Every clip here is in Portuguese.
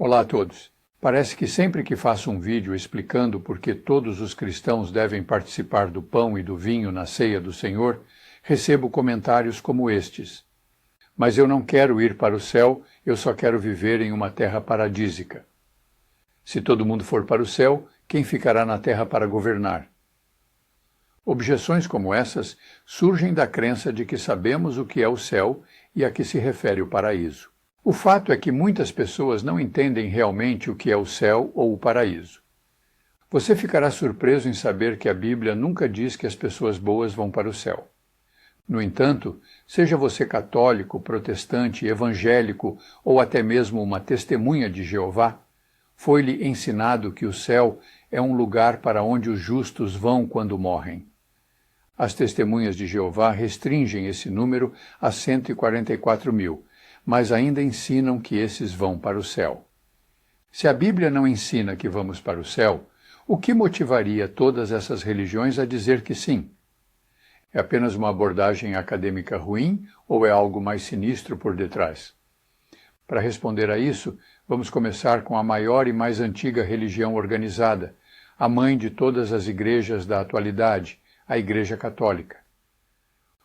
Olá a todos. Parece que sempre que faço um vídeo explicando por que todos os cristãos devem participar do pão e do vinho na ceia do Senhor, recebo comentários como estes. Mas eu não quero ir para o céu, eu só quero viver em uma terra paradísica. Se todo mundo for para o céu, quem ficará na terra para governar? Objeções como essas surgem da crença de que sabemos o que é o céu e a que se refere o paraíso. O fato é que muitas pessoas não entendem realmente o que é o céu ou o paraíso. Você ficará surpreso em saber que a Bíblia nunca diz que as pessoas boas vão para o céu. No entanto, seja você católico, protestante, evangélico ou até mesmo uma testemunha de Jeová, foi-lhe ensinado que o céu é um lugar para onde os justos vão quando morrem. As testemunhas de Jeová restringem esse número a 144 mil, mas ainda ensinam que esses vão para o céu. Se a Bíblia não ensina que vamos para o céu, o que motivaria todas essas religiões a dizer que sim? É apenas uma abordagem acadêmica ruim ou é algo mais sinistro por detrás? Para responder a isso, vamos começar com a maior e mais antiga religião organizada, a mãe de todas as igrejas da atualidade, a Igreja Católica.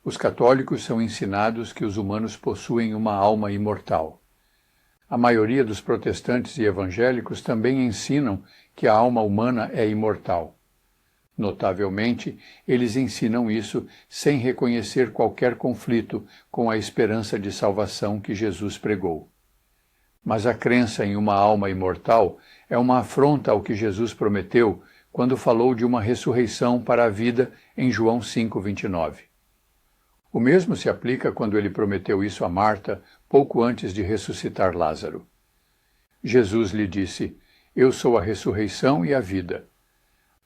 Os católicos são ensinados que os humanos possuem uma alma imortal. A maioria dos protestantes e evangélicos também ensinam que a alma humana é imortal. Notavelmente, eles ensinam isso sem reconhecer qualquer conflito com a esperança de salvação que Jesus pregou. Mas a crença em uma alma imortal é uma afronta ao que Jesus prometeu quando falou de uma ressurreição para a vida em João 5:29. O mesmo se aplica quando ele prometeu isso a Marta, pouco antes de ressuscitar Lázaro. Jesus lhe disse: Eu sou a ressurreição e a vida.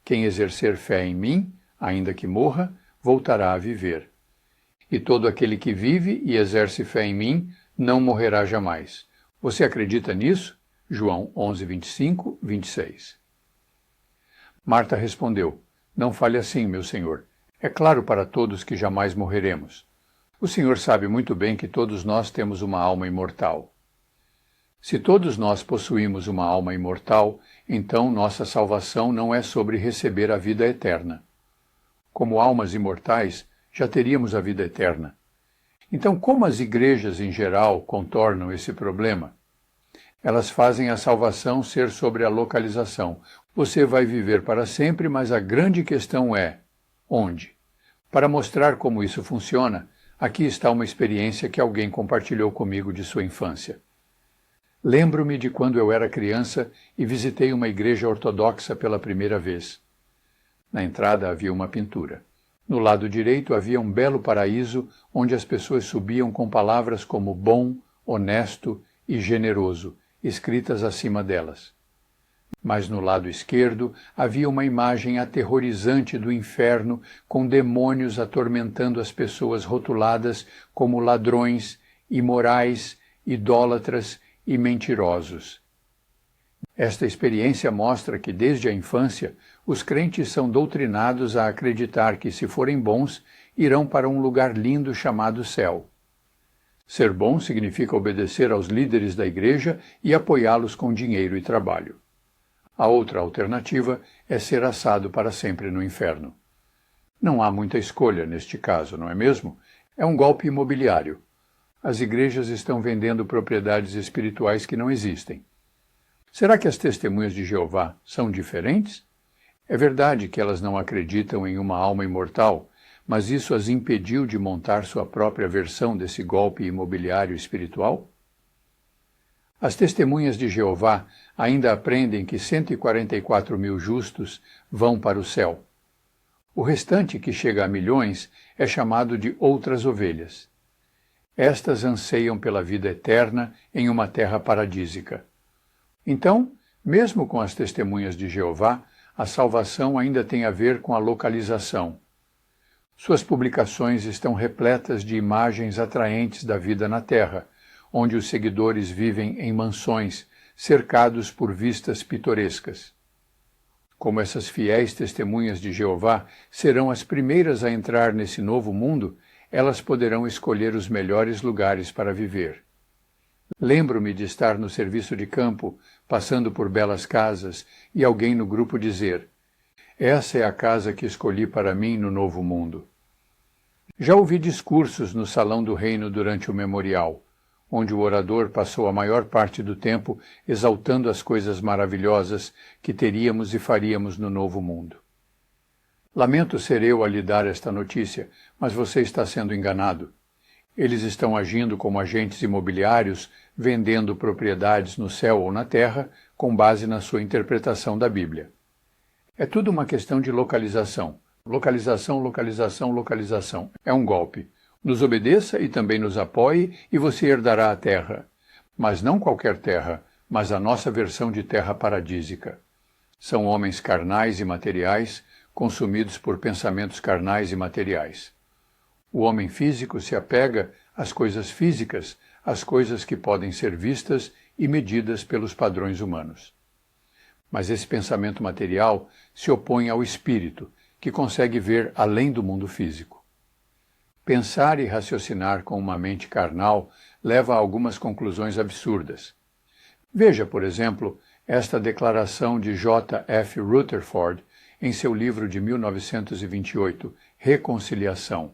Quem exercer fé em mim, ainda que morra, voltará a viver. E todo aquele que vive e exerce fé em mim, não morrerá jamais. Você acredita nisso? João 11:25, 26. Marta respondeu: Não fale assim, meu senhor. É claro para todos que jamais morreremos. O senhor sabe muito bem que todos nós temos uma alma imortal. Se todos nós possuímos uma alma imortal, então nossa salvação não é sobre receber a vida eterna. Como almas imortais, já teríamos a vida eterna. Então, como as igrejas em geral contornam esse problema? Elas fazem a salvação ser sobre a localização. Você vai viver para sempre, mas a grande questão é: onde? Para mostrar como isso funciona, aqui está uma experiência que alguém compartilhou comigo de sua infância. Lembro-me de quando eu era criança e visitei uma igreja ortodoxa pela primeira vez. Na entrada havia uma pintura. No lado direito havia um belo paraíso onde as pessoas subiam com palavras como bom, honesto e generoso, escritas acima delas. Mas no lado esquerdo havia uma imagem aterrorizante do inferno, com demônios atormentando as pessoas rotuladas como ladrões, imorais, idólatras e mentirosos. Esta experiência mostra que, desde a infância, os crentes são doutrinados a acreditar que, se forem bons, irão para um lugar lindo chamado céu. Ser bom significa obedecer aos líderes da igreja e apoiá-los com dinheiro e trabalho. A outra alternativa é ser assado para sempre no inferno. Não há muita escolha neste caso, não é mesmo? É um golpe imobiliário. As igrejas estão vendendo propriedades espirituais que não existem. Será que as testemunhas de Jeová são diferentes? É verdade que elas não acreditam em uma alma imortal, mas isso as impediu de montar sua própria versão desse golpe imobiliário espiritual? As testemunhas de Jeová ainda aprendem que 144 mil justos vão para o céu. O restante, que chega a milhões, é chamado de outras ovelhas. Estas anseiam pela vida eterna em uma terra paradísica. Então, mesmo com as testemunhas de Jeová, a salvação ainda tem a ver com a localização. Suas publicações estão repletas de imagens atraentes da vida na Terra, onde os seguidores vivem em mansões, cercados por vistas pitorescas. Como essas fiéis testemunhas de Jeová serão as primeiras a entrar nesse novo mundo, elas poderão escolher os melhores lugares para viver. Lembro-me de estar no serviço de campo, passando por belas casas, e alguém no grupo dizer: essa é a casa que escolhi para mim no novo mundo. Já ouvi discursos no Salão do Reino durante o memorial, onde o orador passou a maior parte do tempo exaltando as coisas maravilhosas que teríamos e faríamos no novo mundo. Lamento ser eu a lhe dar esta notícia, mas você está sendo enganado. Eles estão agindo como agentes imobiliários, vendendo propriedades no céu ou na terra, com base na sua interpretação da Bíblia. É tudo uma questão de localização. Localização, localização, localização. É um golpe. Nos obedeça e também nos apoie, e você herdará a terra. Mas não qualquer terra, mas a nossa versão de terra paradísica. São homens carnais e materiais, consumidos por pensamentos carnais e materiais. O homem físico se apega às coisas físicas, às coisas que podem ser vistas e medidas pelos padrões humanos. Mas esse pensamento material se opõe ao espírito, que consegue ver além do mundo físico. Pensar e raciocinar com uma mente carnal leva a algumas conclusões absurdas. Veja, por exemplo, esta declaração de J. F. Rutherford em seu livro de 1928, Reconciliação.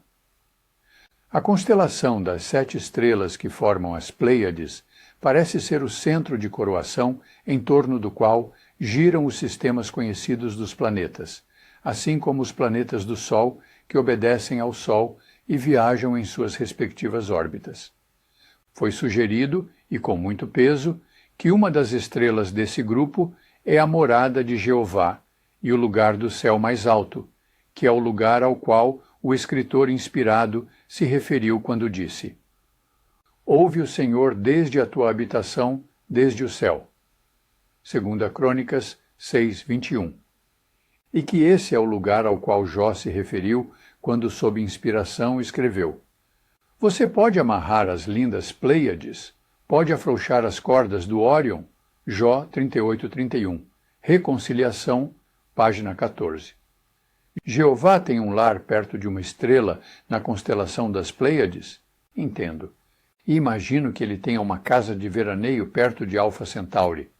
A constelação das 7 estrelas que formam as Pleiades parece ser o centro de coroação em torno do qual giram os sistemas conhecidos dos planetas, assim como os planetas do Sol, que obedecem ao Sol e viajam em suas respectivas órbitas. Foi sugerido, e com muito peso, que uma das estrelas desse grupo é a morada de Jeová e o lugar do céu mais alto, que é o lugar ao qual o escritor inspirado se referiu quando disse: ouve o Senhor desde a tua habitação, desde o céu. 2 Crônicas 6:21. E que esse é o lugar ao qual Jó se referiu quando, sob inspiração, escreveu: você pode amarrar as lindas Pleiades, pode afrouxar as cordas do Órion. Jó 38:31. Reconciliação, página 14. Jeová tem um lar perto de uma estrela na constelação das Pleiades? Entendo. E imagino que ele tenha uma casa de veraneio perto de Alfa Centauri.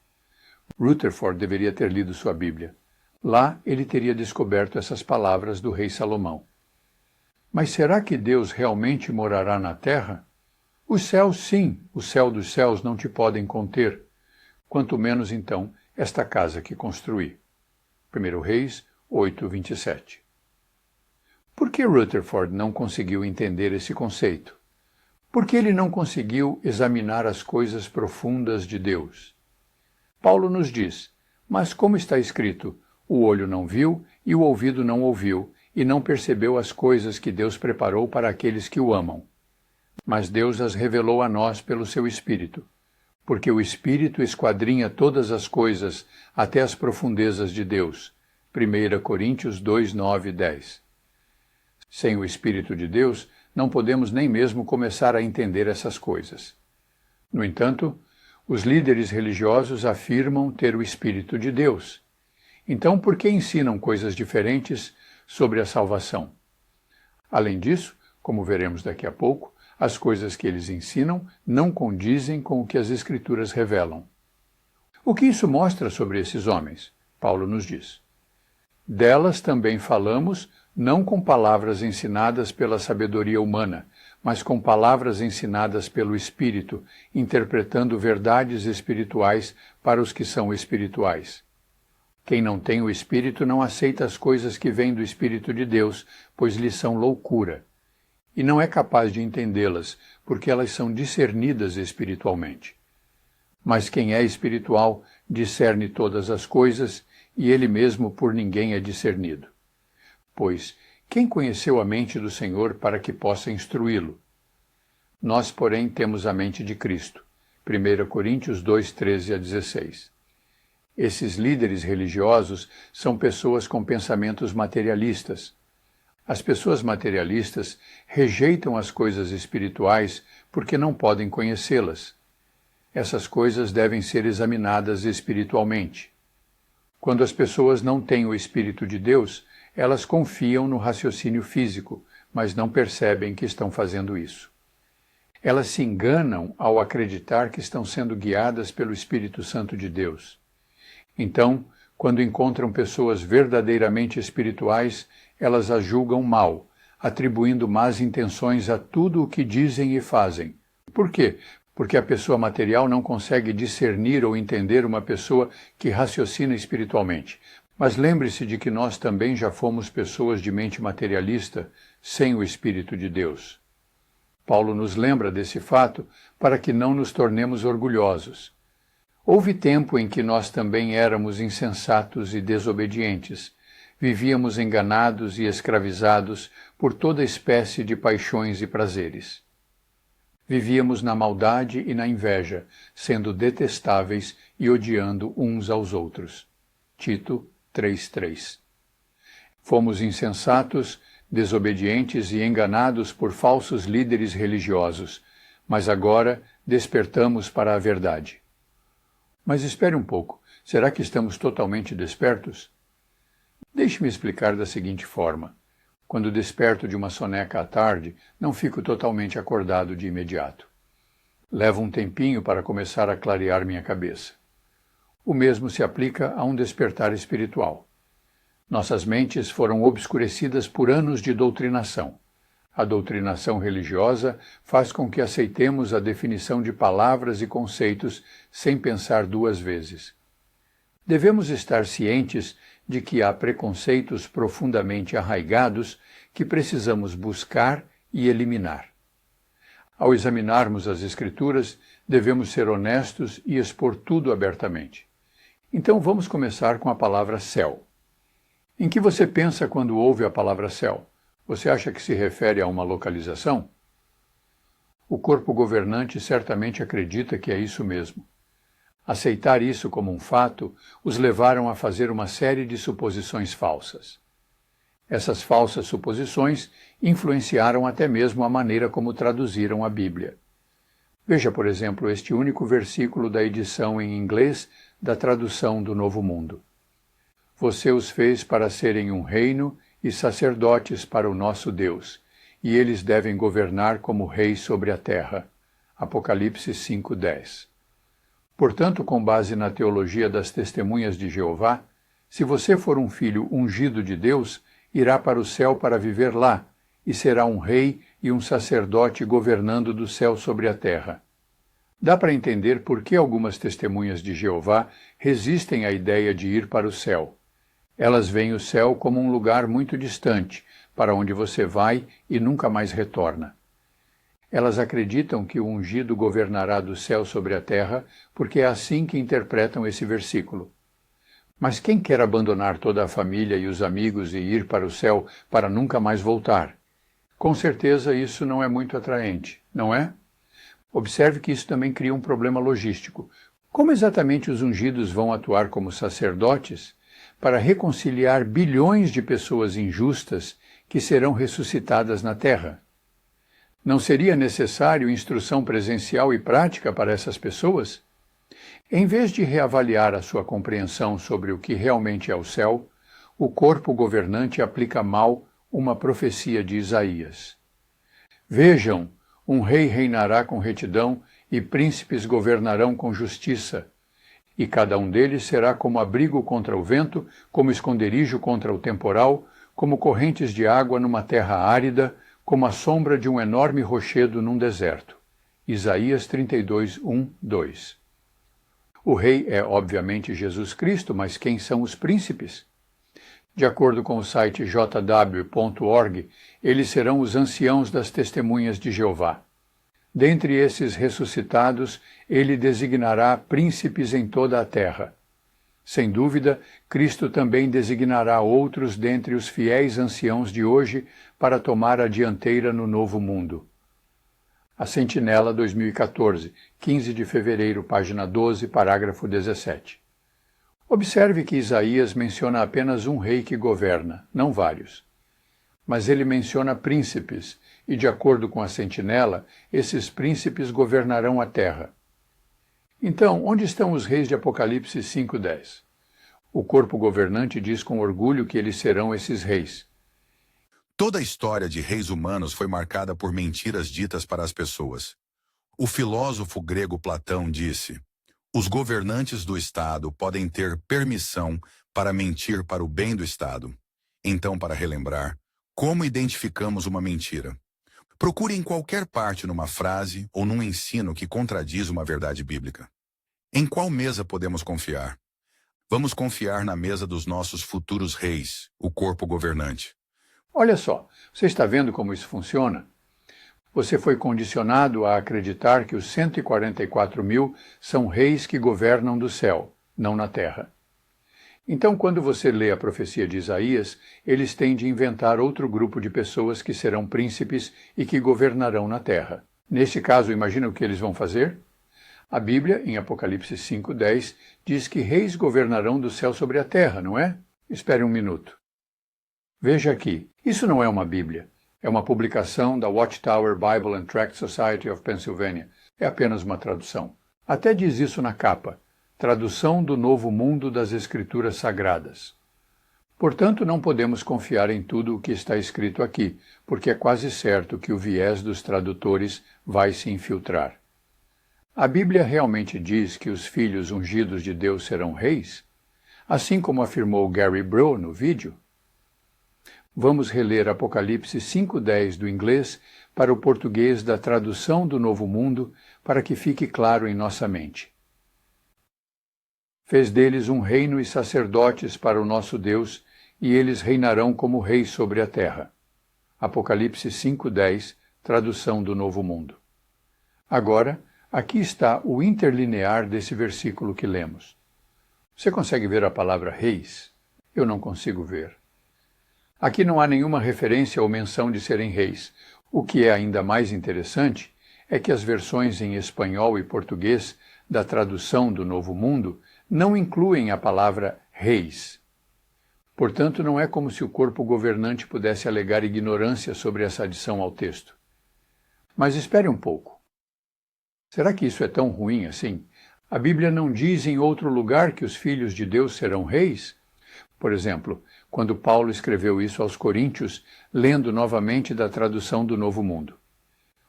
Rutherford deveria ter lido sua Bíblia. Lá ele teria descoberto essas palavras do rei Salomão. Mas será que Deus realmente morará na terra? Os céus, sim, o céu dos céus não te podem conter. Quanto menos, então, esta casa que construí. 1 Reis 8:27. Por que Rutherford não conseguiu entender esse conceito? Porque ele não conseguiu examinar as coisas profundas de Deus. Paulo nos diz: mas como está escrito, o olho não viu e o ouvido não ouviu, e não percebeu as coisas que Deus preparou para aqueles que o amam. Mas Deus as revelou a nós pelo seu Espírito, porque o Espírito esquadrinha todas as coisas até as profundezas de Deus. 1 Coríntios 2, 9 e 10. Sem o Espírito de Deus, não podemos nem mesmo começar a entender essas coisas. No entanto, os líderes religiosos afirmam ter o Espírito de Deus. Então, por que ensinam coisas diferentes sobre a salvação? Além disso, como veremos daqui a pouco, as coisas que eles ensinam não condizem com o que as Escrituras revelam. O que isso mostra sobre esses homens? Paulo nos diz: delas também falamos, não com palavras ensinadas pela sabedoria humana, mas com palavras ensinadas pelo Espírito, interpretando verdades espirituais para os que são espirituais. Quem não tem o Espírito não aceita as coisas que vêm do Espírito de Deus, pois lhes são loucura, e não é capaz de entendê-las, porque elas são discernidas espiritualmente. Mas quem é espiritual discerne todas as coisas, e ele mesmo por ninguém é discernido. Pois, quem conheceu a mente do Senhor para que possa instruí-lo? Nós, porém, temos a mente de Cristo. 1 Coríntios 2, 13 a 16. Esses líderes religiosos são pessoas com pensamentos materialistas. As pessoas materialistas rejeitam as coisas espirituais porque não podem conhecê-las. Essas coisas devem ser examinadas espiritualmente. Quando as pessoas não têm o Espírito de Deus, elas confiam no raciocínio físico, mas não percebem que estão fazendo isso. Elas se enganam ao acreditar que estão sendo guiadas pelo Espírito Santo de Deus. Então, quando encontram pessoas verdadeiramente espirituais, elas as julgam mal, atribuindo más intenções a tudo o que dizem e fazem. Por quê? Porque a pessoa material não consegue discernir ou entender uma pessoa que raciocina espiritualmente. Mas lembre-se de que nós também já fomos pessoas de mente materialista, sem o Espírito de Deus. Paulo nos lembra desse fato para que não nos tornemos orgulhosos. Houve tempo em que nós também éramos insensatos e desobedientes. Vivíamos enganados e escravizados por toda espécie de paixões e prazeres. Vivíamos na maldade e na inveja, sendo detestáveis e odiando uns aos outros. Tito 3:3. Fomos insensatos, desobedientes e enganados por falsos líderes religiosos, mas agora despertamos para a verdade. Mas espere um pouco, será que estamos totalmente despertos? Deixe-me explicar da seguinte forma. Quando desperto de uma soneca à tarde, não fico totalmente acordado de imediato. Levo um tempinho para começar a clarear minha cabeça. O mesmo se aplica a um despertar espiritual. Nossas mentes foram obscurecidas por anos de doutrinação. A doutrinação religiosa faz com que aceitemos a definição de palavras e conceitos sem pensar duas vezes. Devemos estar cientes de que há preconceitos profundamente arraigados que precisamos buscar e eliminar. Ao examinarmos as Escrituras, devemos ser honestos e expor tudo abertamente. Então vamos começar com a palavra céu. Em que você pensa quando ouve a palavra céu? Você acha que se refere a uma localização? O corpo governante certamente acredita que é isso mesmo. Aceitar isso como um fato os levaram a fazer uma série de suposições falsas. Essas falsas suposições influenciaram até mesmo a maneira como traduziram a Bíblia. Veja, por exemplo, este único versículo da edição em inglês da tradução do Novo Mundo. Você os fez para serem um reino e sacerdotes para o nosso Deus, e eles devem governar como reis sobre a terra. Apocalipse 5:10. Portanto, com base na teologia das testemunhas de Jeová, se você for um filho ungido de Deus, irá para o céu para viver lá, e será um rei e um sacerdote governando do céu sobre a terra. Dá para entender por que algumas testemunhas de Jeová resistem à ideia de ir para o céu. Elas veem o céu como um lugar muito distante, para onde você vai e nunca mais retorna. Elas acreditam que o ungido governará do céu sobre a terra, porque é assim que interpretam esse versículo. Mas quem quer abandonar toda a família e os amigos e ir para o céu para nunca mais voltar? Com certeza isso não é muito atraente, não é? Observe que isso também cria um problema logístico. Como exatamente os ungidos vão atuar como sacerdotes para reconciliar bilhões de pessoas injustas que serão ressuscitadas na terra? Não seria necessário instrução presencial e prática para essas pessoas? Em vez de reavaliar a sua compreensão sobre o que realmente é o céu, o corpo governante aplica mal uma profecia de Isaías. Vejam, um rei reinará com retidão e príncipes governarão com justiça, e cada um deles será como abrigo contra o vento, como esconderijo contra o temporal, como correntes de água numa terra árida, como a sombra de um enorme rochedo num deserto. Isaías 32, 1, 2. O rei é, obviamente, Jesus Cristo, mas quem são os príncipes? De acordo com o site jw.org, eles serão os anciãos das testemunhas de Jeová. Dentre esses ressuscitados, ele designará príncipes em toda a terra. Sem dúvida, Cristo também designará outros dentre os fiéis anciãos de hoje para tomar a dianteira no novo mundo. A Sentinela 2014, 15 de fevereiro, página 12, parágrafo 17. Observe que Isaías menciona apenas um rei que governa, não vários. Mas ele menciona príncipes, e de acordo com a Sentinela, esses príncipes governarão a terra. Então, onde estão os reis de Apocalipse 5:10? O corpo governante diz com orgulho que eles serão esses reis. Toda a história de reis humanos foi marcada por mentiras ditas para as pessoas. O filósofo grego Platão disse: os governantes do Estado podem ter permissão para mentir para o bem do Estado. Então, para relembrar, como identificamos uma mentira? Procure em qualquer parte numa frase ou num ensino que contradiz uma verdade bíblica. Em qual mesa podemos confiar? Vamos confiar na mesa dos nossos futuros reis, o corpo governante. Olha só, você está vendo como isso funciona? Você foi condicionado a acreditar que os 144.000 são reis que governam do céu, não na terra. Então, quando você lê a profecia de Isaías, eles têm de inventar outro grupo de pessoas que serão príncipes e que governarão na terra. Neste caso, imagina o que eles vão fazer? A Bíblia, em Apocalipse 5:10, diz que reis governarão do céu sobre a terra, não é? Espere um minuto. Veja aqui, isso não é uma Bíblia. É uma publicação da Watchtower Bible and Tract Society of Pennsylvania. É apenas uma tradução. Até diz isso na capa. Tradução do Novo Mundo das Escrituras Sagradas. Portanto, não podemos confiar em tudo o que está escrito aqui, porque é quase certo que o viés dos tradutores vai se infiltrar. A Bíblia realmente diz que os filhos ungidos de Deus serão reis? Assim como afirmou Gary Breaux no vídeo? Vamos reler Apocalipse 5:10 do inglês para o português da tradução do Novo Mundo para que fique claro em nossa mente. Fez deles um reino e sacerdotes para o nosso Deus, e eles reinarão como reis sobre a terra. Apocalipse 5:10, tradução do Novo Mundo. Agora, aqui está o interlinear desse versículo que lemos. Você consegue ver a palavra reis? Eu não consigo ver. Aqui não há nenhuma referência ou menção de serem reis. O que é ainda mais interessante é que as versões em espanhol e português da tradução do Novo Mundo não incluem a palavra reis. Portanto, não é como se o corpo governante pudesse alegar ignorância sobre essa adição ao texto. Mas espere um pouco. Será que isso é tão ruim assim? A Bíblia não diz em outro lugar que os filhos de Deus serão reis? Por exemplo, quando Paulo escreveu isso aos Coríntios, lendo novamente da tradução do Novo Mundo.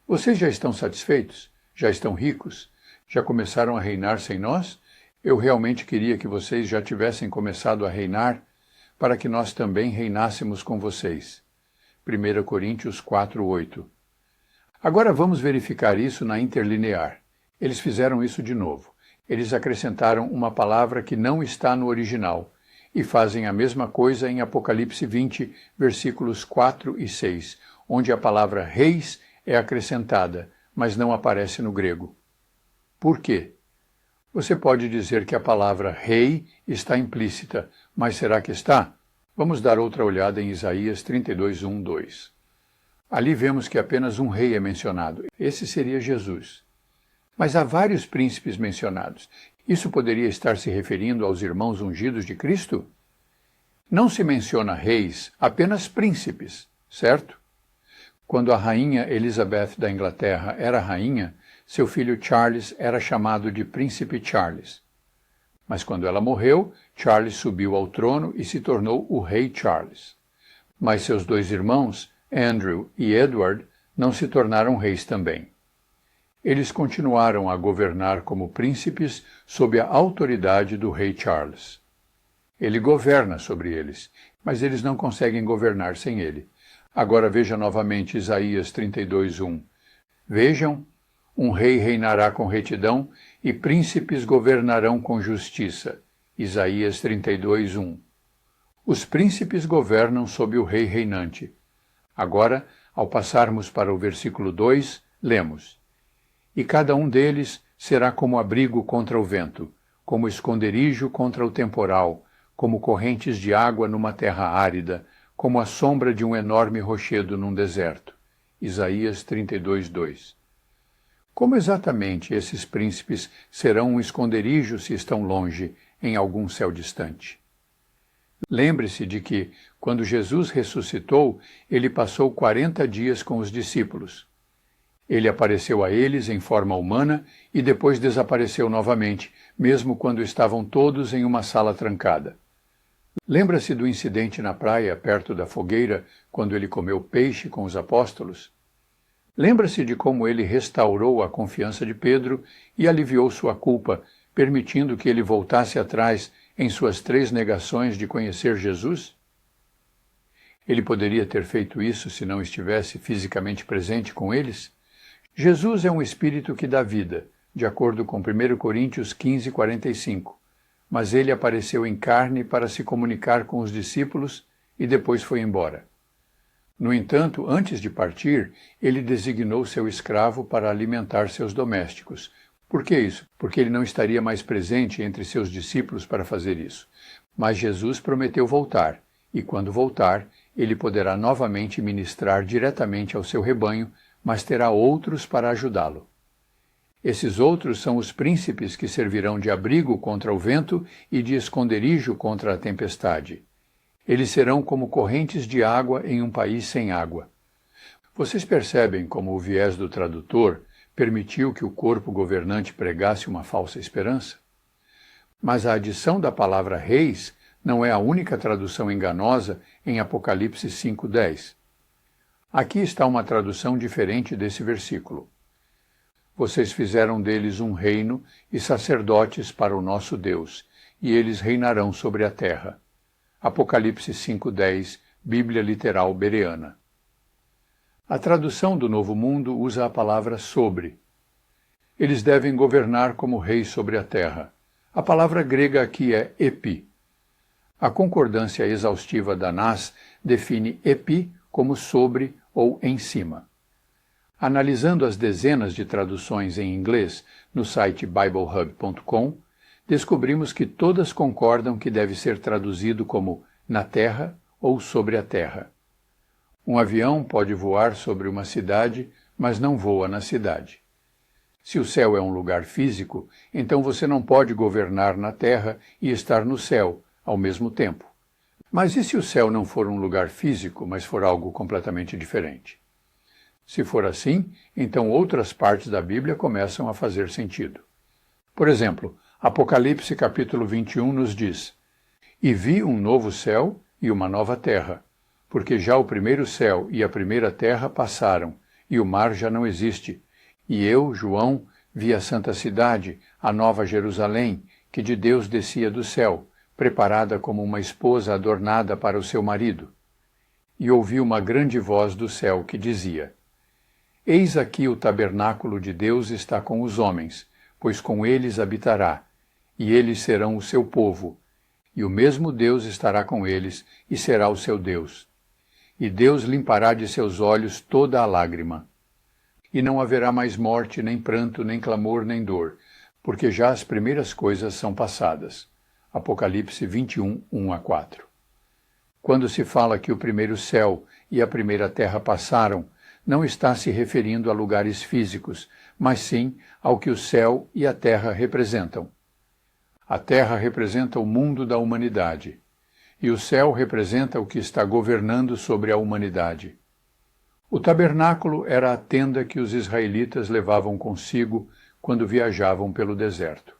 Vocês já estão satisfeitos? Já estão ricos? Já começaram a reinar sem nós? Eu realmente queria que vocês já tivessem começado a reinar, para que nós também reinássemos com vocês. 1 Coríntios 4:8. Agora vamos verificar isso na interlinear. Eles fizeram isso de novo. Eles acrescentaram uma palavra que não está no original, e fazem a mesma coisa em Apocalipse 20, versículos 4 e 6, onde a palavra reis é acrescentada, mas não aparece no grego. Por quê? Você pode dizer que a palavra rei está implícita, mas será que está? Vamos dar outra olhada em Isaías 32:1, 2. Ali vemos que apenas um rei é mencionado. Esse seria Jesus. Mas há vários príncipes mencionados. Isso poderia estar se referindo aos irmãos ungidos de Cristo? Não se menciona reis, apenas príncipes, certo? Quando a rainha Elizabeth da Inglaterra era rainha, seu filho Charles era chamado de Príncipe Charles. Mas quando ela morreu, Charles subiu ao trono e se tornou o rei Charles. Mas seus dois irmãos, Andrew e Edward, não se tornaram reis também. Eles continuaram a governar como príncipes sob a autoridade do rei Charles. Ele governa sobre eles, mas eles não conseguem governar sem ele. Agora veja novamente Isaías 32:1. Vejam, um rei reinará com retidão e príncipes governarão com justiça. Isaías 32:1. Os príncipes governam sob o rei reinante. Agora, ao passarmos para o versículo 2, lemos: E cada um deles será como abrigo contra o vento, como esconderijo contra o temporal, como correntes de água numa terra árida, como a sombra de um enorme rochedo num deserto. Isaías 32:2. Como exatamente esses príncipes serão um esconderijo se estão longe, em algum céu distante? Lembre-se de que, quando Jesus ressuscitou, ele passou 40 dias com os discípulos. Ele apareceu a eles em forma humana e depois desapareceu novamente, mesmo quando estavam todos em uma sala trancada. Lembra-se do incidente na praia, perto da fogueira, quando ele comeu peixe com os apóstolos? Lembra-se de como ele restaurou a confiança de Pedro e aliviou sua culpa, permitindo que ele voltasse atrás em suas 3 negações de conhecer Jesus? Ele poderia ter feito isso se não estivesse fisicamente presente com eles? Jesus é um Espírito que dá vida, de acordo com 1 Coríntios 15:45, mas ele apareceu em carne para se comunicar com os discípulos e depois foi embora. No entanto, antes de partir, ele designou seu escravo para alimentar seus domésticos. Por que isso? Porque ele não estaria mais presente entre seus discípulos para fazer isso. Mas Jesus prometeu voltar, e quando voltar, ele poderá novamente ministrar diretamente ao seu rebanho, mas terá outros para ajudá-lo. Esses outros são os príncipes que servirão de abrigo contra o vento e de esconderijo contra a tempestade. Eles serão como correntes de água em um país sem água. Vocês percebem como o viés do tradutor permitiu que o corpo governante pregasse uma falsa esperança? Mas a adição da palavra reis não é a única tradução enganosa em Apocalipse 5:10. Aqui está uma tradução diferente desse versículo. Vocês fizeram deles um reino e sacerdotes para o nosso Deus, e eles reinarão sobre a terra. Apocalipse 5:10, Bíblia Literal Bereana. A tradução do Novo Mundo usa a palavra sobre. Eles devem governar como reis sobre a terra. A palavra grega aqui é epi. A concordância exaustiva da NAS define epi como sobre ou em cima. Analisando as dezenas de traduções em inglês no site BibleHub.com, descobrimos que todas concordam que deve ser traduzido como na terra ou sobre a terra. Um avião pode voar sobre uma cidade, mas não voa na cidade. Se o céu é um lugar físico, então você não pode governar na terra e estar no céu ao mesmo tempo. Mas e se o céu não for um lugar físico, mas for algo completamente diferente? Se for assim, então outras partes da Bíblia começam a fazer sentido. Por exemplo, Apocalipse capítulo 21 nos diz: E vi um novo céu e uma nova terra, porque já o primeiro céu e a primeira terra passaram, e o mar já não existe. E eu, João, vi a santa cidade, a nova Jerusalém, que de Deus descia do céu, preparada como uma esposa adornada para o seu marido. E ouvi uma grande voz do céu que dizia: Eis aqui o tabernáculo de Deus está com os homens, pois com eles habitará, e eles serão o seu povo, e o mesmo Deus estará com eles, e será o seu Deus. E Deus limpará de seus olhos toda a lágrima. E não haverá mais morte, nem pranto, nem clamor, nem dor, porque já as primeiras coisas são passadas. Apocalipse 21, 1-4. Quando se fala que o primeiro céu e a primeira terra passaram, não está se referindo a lugares físicos, mas sim ao que o céu e a terra representam. A terra representa o mundo da humanidade, e o céu representa o que está governando sobre a humanidade. O tabernáculo era a tenda que os israelitas levavam consigo quando viajavam pelo deserto.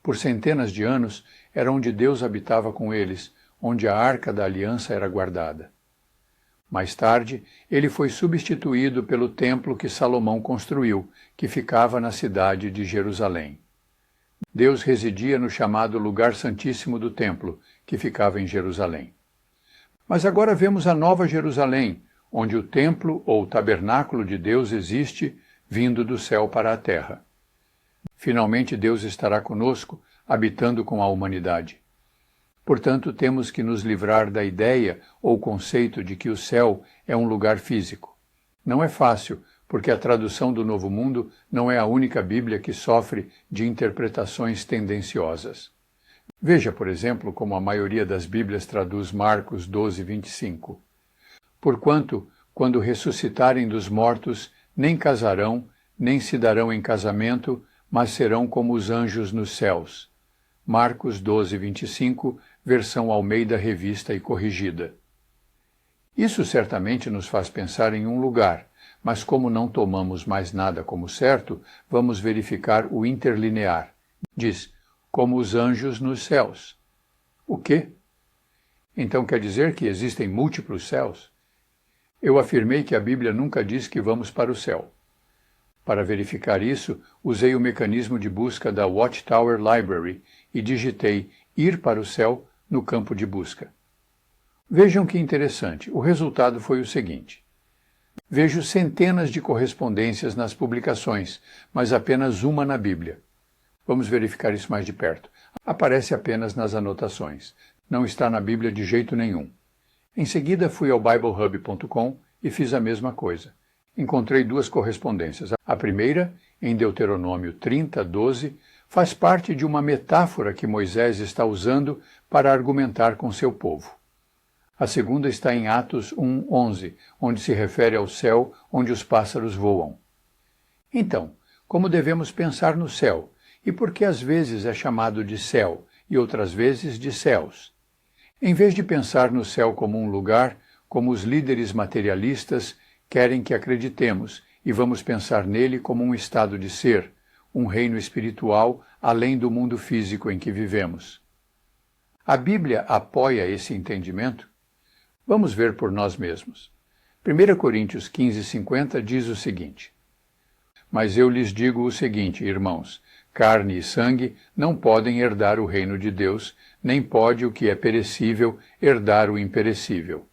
Por centenas de anos era onde Deus habitava com eles, onde a arca da aliança era guardada. Mais tarde, ele foi substituído pelo templo que Salomão construiu, que ficava na cidade de Jerusalém. Deus residia no chamado Lugar Santíssimo do Templo, que ficava em Jerusalém. Mas agora vemos a Nova Jerusalém, onde o templo ou tabernáculo de Deus existe, vindo do céu para a terra. Finalmente Deus estará conosco, habitando com a humanidade. Portanto, temos que nos livrar da ideia ou conceito de que o céu é um lugar físico. Não é fácil, porque a tradução do Novo Mundo não é a única Bíblia que sofre de interpretações tendenciosas. Veja, por exemplo, como a maioria das Bíblias traduz Marcos 12:25. Porquanto, quando ressuscitarem dos mortos, nem casarão, nem se darão em casamento, mas serão como os anjos nos céus. Marcos 12:25, versão Almeida Revista e Corrigida. Isso certamente nos faz pensar em um lugar, mas como não tomamos mais nada como certo, vamos verificar o interlinear. Diz, como os anjos nos céus. O quê? Então quer dizer que existem múltiplos céus? Eu afirmei que a Bíblia nunca diz que vamos para o céu. Para verificar isso, usei o mecanismo de busca da Watchtower Library e digitei ir para o céu no campo de busca. Vejam que interessante, o resultado foi o seguinte. Vejo centenas de correspondências nas publicações, mas apenas uma na Bíblia. Vamos verificar isso mais de perto. Aparece apenas nas anotações. Não está na Bíblia de jeito nenhum. Em seguida fui ao BibleHub.com e fiz a mesma coisa. Encontrei duas correspondências. A primeira, em Deuteronômio 30:12, faz parte de uma metáfora que Moisés está usando para argumentar com seu povo. A segunda está em Atos 1:11, onde se refere ao céu onde os pássaros voam. Então, como devemos pensar no céu? E por que às vezes é chamado de céu e outras vezes de céus? Em vez de pensar no céu como um lugar, como os líderes materialistas querem que acreditemos, e vamos pensar nele como um estado de ser, um reino espiritual além do mundo físico em que vivemos. A Bíblia apoia esse entendimento? Vamos ver por nós mesmos. 1 Coríntios 15:50 diz o seguinte: Mas eu lhes digo o seguinte, irmãos, carne e sangue não podem herdar o reino de Deus, nem pode o que é perecível herdar o imperecível.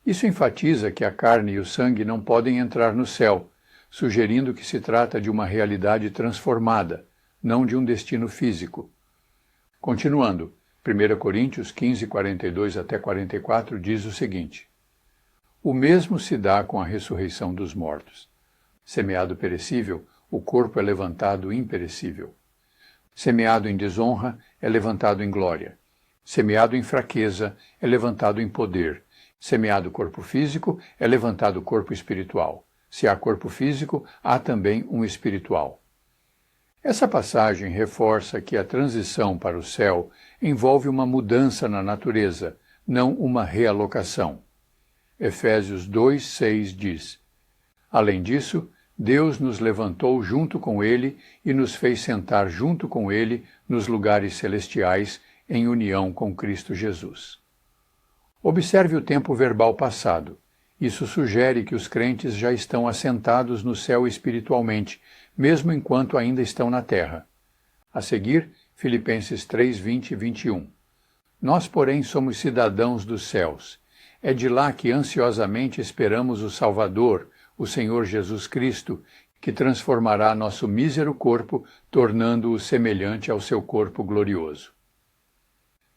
Isso enfatiza que a carne e o sangue não podem entrar no céu, sugerindo que se trata de uma realidade transformada, não de um destino físico. Continuando, 1 Coríntios 15:42 até 44 diz o seguinte: O mesmo se dá com a ressurreição dos mortos. Semeado perecível, o corpo é levantado imperecível. Semeado em desonra, é levantado em glória. Semeado em fraqueza, é levantado em poder. Semeado corpo físico, é levantado corpo espiritual. Se há corpo físico, há também um espiritual. Essa passagem reforça que a transição para o céu envolve uma mudança na natureza, não uma realocação. Efésios 2:6 diz: Além disso, Deus nos levantou junto com Ele e nos fez sentar junto com Ele nos lugares celestiais em união com Cristo Jesus. Observe o tempo verbal passado. Isso sugere que os crentes já estão assentados no céu espiritualmente, mesmo enquanto ainda estão na terra. A seguir, Filipenses 3:20 e 21. Nós, porém, somos cidadãos dos céus. É de lá que ansiosamente esperamos o Salvador, o Senhor Jesus Cristo, que transformará nosso mísero corpo, tornando-o semelhante ao seu corpo glorioso.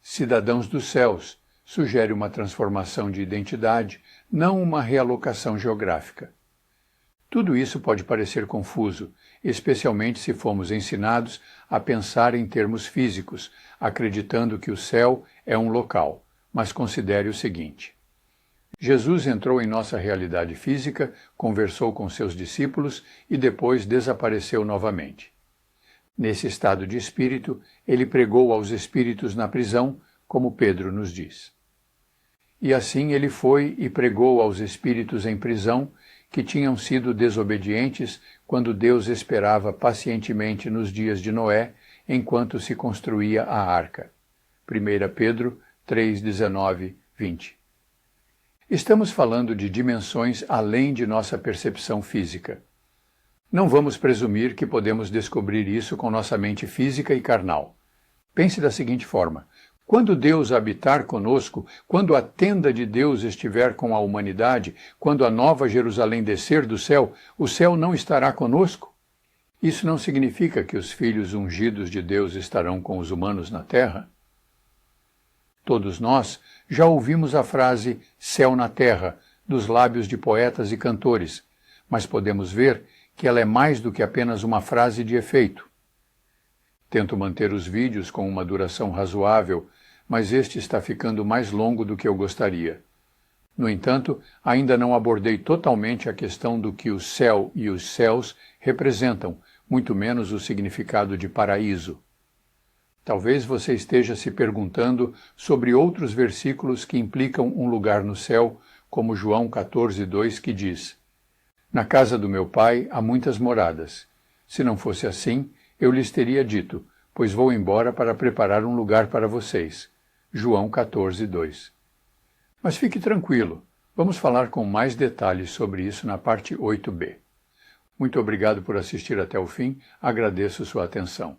Cidadãos dos céus sugere uma transformação de identidade, não uma realocação geográfica. Tudo isso pode parecer confuso, especialmente se formos ensinados a pensar em termos físicos, acreditando que o céu é um local. Mas considere o seguinte: Jesus entrou em nossa realidade física, conversou com seus discípulos e depois desapareceu novamente. Nesse estado de espírito, ele pregou aos espíritos na prisão, como Pedro nos diz. E assim ele foi e pregou aos espíritos em prisão, que tinham sido desobedientes quando Deus esperava pacientemente nos dias de Noé, enquanto se construía a arca. 1 Pedro 3:19, 20. Estamos falando de dimensões além de nossa percepção física. Não vamos presumir que podemos descobrir isso com nossa mente física e carnal. Pense da seguinte forma: quando Deus habitar conosco, quando a tenda de Deus estiver com a humanidade, quando a nova Jerusalém descer do céu, o céu não estará conosco? Isso não significa que os filhos ungidos de Deus estarão com os humanos na terra? Todos nós já ouvimos a frase céu na terra, dos lábios de poetas e cantores, mas podemos ver que ela é mais do que apenas uma frase de efeito. Tento manter os vídeos com uma duração razoável, mas este está ficando mais longo do que eu gostaria. No entanto, ainda não abordei totalmente a questão do que o céu e os céus representam, muito menos o significado de paraíso. Talvez você esteja se perguntando sobre outros versículos que implicam um lugar no céu, como João 14:2, que diz: Na casa do meu pai há muitas moradas. Se não fosse assim, eu lhes teria dito, pois vou embora para preparar um lugar para vocês. João 14:2. Mas fique tranquilo, Vamos falar com mais detalhes sobre isso na parte 8b. Muito obrigado por assistir até o fim, agradeço sua atenção.